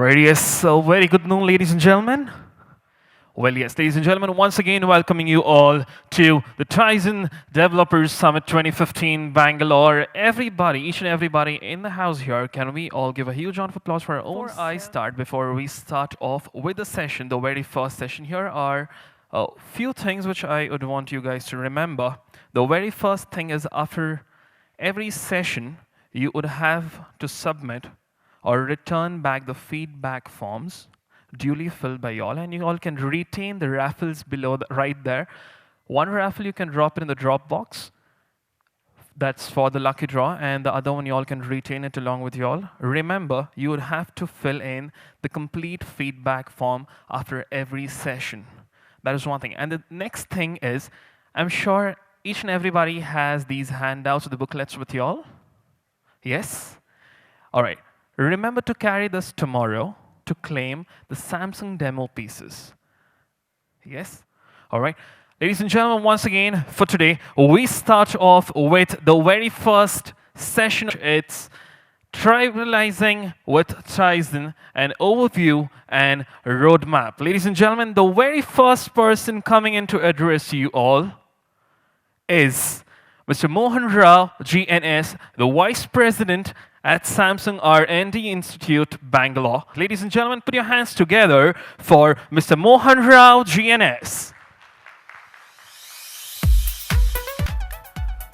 Alright, yes, so very good noon, ladies and gentlemen. Well, yes, ladies and gentlemen, once again, welcoming you all to the TIZEN Developers Summit 2015 Bangalore. Everybody, each and everybody in the house here, can we all give a huge round of applause for our own? Before we start off with the session, the very first session, here are a few things which I would want you guys to remember. The very first thing is after every session, you would have to submit or return back the feedback forms duly filled by y'all, and you all can retain the raffles below right there. One raffle you can drop it in the drop box. That's for the lucky draw, and the other one you all can retain it along with y'all. Remember, you would have to fill in the complete feedback form after every session. That is one thing. And the next thing is, I'm sure each and everybody has these handouts or the booklets with y'all. Yes? All right. Remember to carry this tomorrow to claim the Samsung demo pieces. Yes? All right. Ladies and gentlemen, once again, for today, we start off with the very first session. It's Trivializing with TIZEN, an overview and roadmap. Ladies and gentlemen, the very first person coming in to address you all is Mr. Mohan Rao, GNS, the Vice President at Samsung R&D Institute, Bangalore. Ladies and gentlemen, put your hands together for Mr. Mohan Rao, GNS.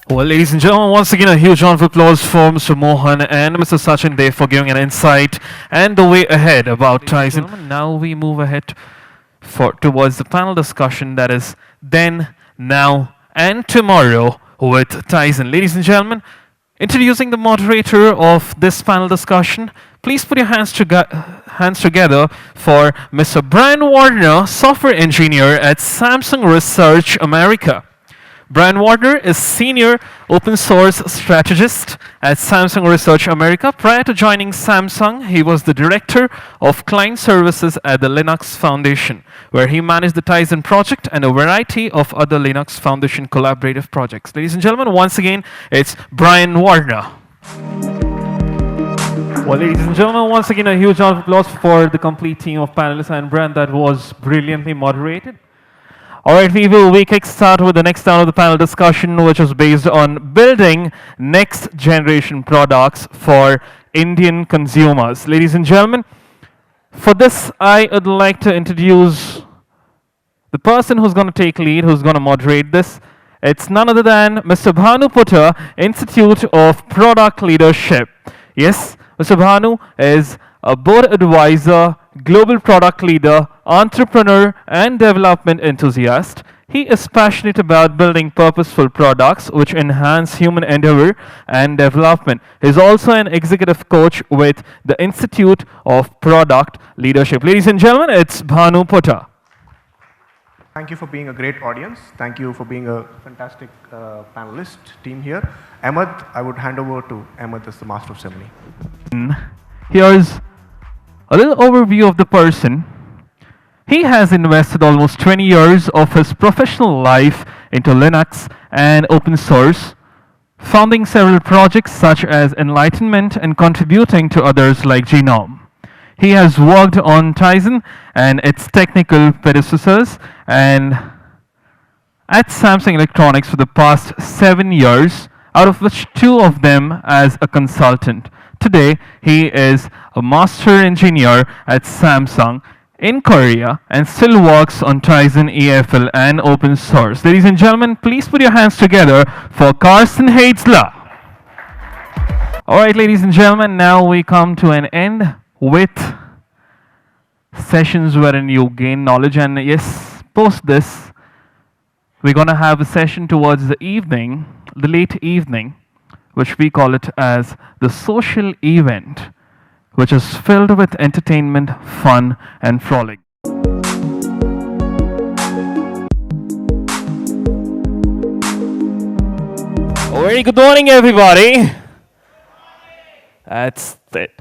Well, ladies and gentlemen, once again, a huge round of applause for Mr. Mohan and Mr. Sachin Dev for giving an insight and the way ahead about TIZEN. Now we move ahead towards the panel discussion that is then, now, and tomorrow with TIZEN. Ladies and gentlemen, introducing the moderator of this panel discussion, please put your hands together for Mr. Brian Warner, software engineer at Samsung Research America. Brian Warner is senior open source strategist at Samsung Research America. Prior to joining Samsung, he was the director of client services at the Linux Foundation, where he managed the TIZEN project and a variety of other Linux Foundation collaborative projects. Ladies and gentlemen, once again, it's Brian Warner. Well, ladies and gentlemen, once again, a huge round of applause for the complete team of panelists and Brian that was brilliantly moderated. All right, we kickstart with the next round of the panel discussion, which is based on building next generation products for Indian consumers. Ladies and gentlemen, for this, I would like to introduce the person who's going to take lead, who's going to moderate this. It's none other than Mr. Bhanu Putta, Institute of Product Leadership. Yes, Mr. Bhanu is a board advisor, global product leader, entrepreneur, and development enthusiast. He is passionate about building purposeful products which enhance human endeavor and development. He is also an executive coach with the Institute of Product Leadership. Ladies and gentlemen, it's Bhanu Putta. Thank you for being a great audience. Thank you for being a fantastic panelist team here. Ahmed, I would hand over to Ahmed as the master of ceremony. Here's a little overview of the person. He has invested almost 20 years of his professional life into Linux and open source, founding several projects such as Enlightenment and contributing to others like Genome. He has worked on TIZEN and its technical predecessors and at Samsung Electronics for the past 7 years, out of which 2 of them as a consultant. Today, he is a master engineer at Samsung in Korea and still works on TIZEN, EFL, and open source. Ladies and gentlemen, please put your hands together for Carsten Heitzler. All right, ladies and gentlemen, now we come to an end with sessions wherein you gain knowledge. And yes, post this, we're going to have a session towards the evening, the late evening, which we call it as the social event, which is filled with entertainment, fun, and frolic. A very good morning, everybody. That's it.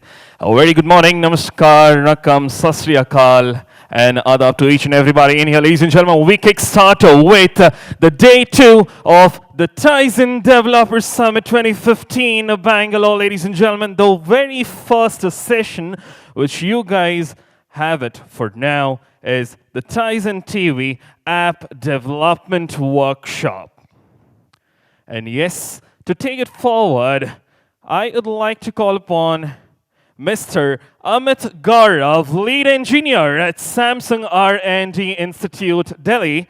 A very good morning, namaskar, nakam, sasri akal, And adab to each and everybody in here, ladies and gentlemen. We kickstart with the day 2 of the TIZEN Developer Summit 2015 Bangalore, ladies and gentlemen. The very first session, which you guys have it for now, is the TIZEN TV App Development Workshop. And yes, to take it forward, I would like to call upon Mr. Ahmed Gaurav, lead engineer at Samsung R&D Institute, Delhi.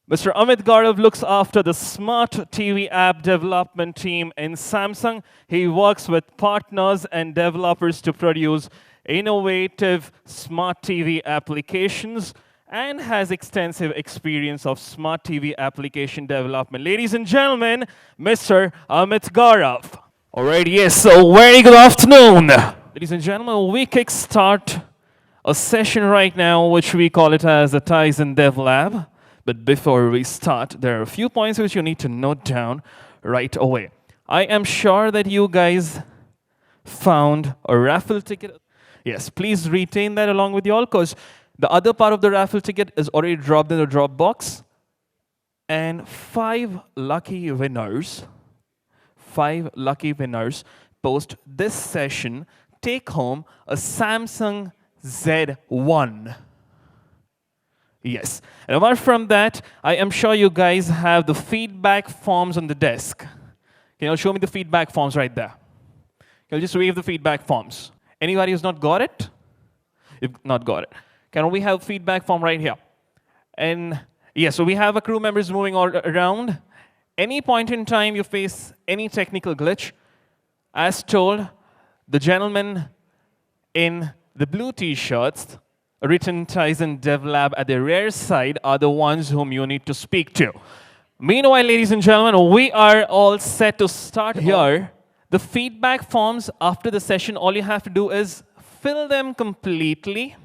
Mr. Ahmed Gaurav looks after the smart TV app development team in Samsung. He works with partners and developers to produce innovative smart TV applications and has extensive experience of smart TV application development. Ladies and gentlemen, Mr. Ahmed Gaurav. All right, yes, so very good afternoon. Ladies and gentlemen, we kickstart a session right now, which we call it as the TIZEN Dev Lab. But before we start, there are a few points which you need to note down right away. I am sure that you guys found a raffle ticket. Yes, please retain that along with you all, because the other part of the raffle ticket is already dropped in the drop box. And 5 lucky winners post this session take home a Samsung Z1. Yes. And apart from that, I am sure you guys have the feedback forms on the desk. Can you show me the feedback forms right there? Can you just wave the feedback forms? Anybody who's not got it? You've not got it. Can we have feedback form right here? And yes, so we have a crew members moving all around. Any point in time you face any technical glitch, as told, the gentlemen in the blue t-shirts, written TIZEN Dev Lab at the rear side, are the ones whom you need to speak to. Meanwhile, ladies and gentlemen, we are all set to start here. The feedback forms after the session, all you have to do is fill them completely.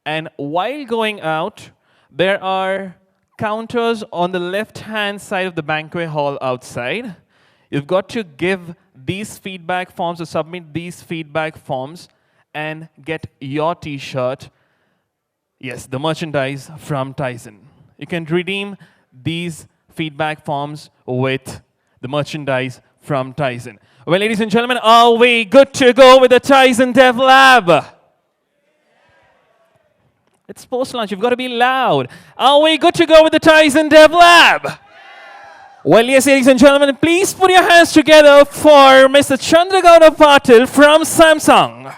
And while going out, there are counters on the left-hand side of the banquet hall outside. You've got to give these feedback forms or submit these feedback forms and get your t-shirt, yes, the merchandise from TIZEN. You can redeem these feedback forms with the merchandise from TIZEN. Well, ladies and gentlemen, are we good to go with the TIZEN Dev Lab? It's post-lunch, you've got to be loud. Are we good to go with the TIZEN Dev Lab? Well, yes, ladies and gentlemen, please put your hands together for Mr. Chandragauda Patil from Samsung.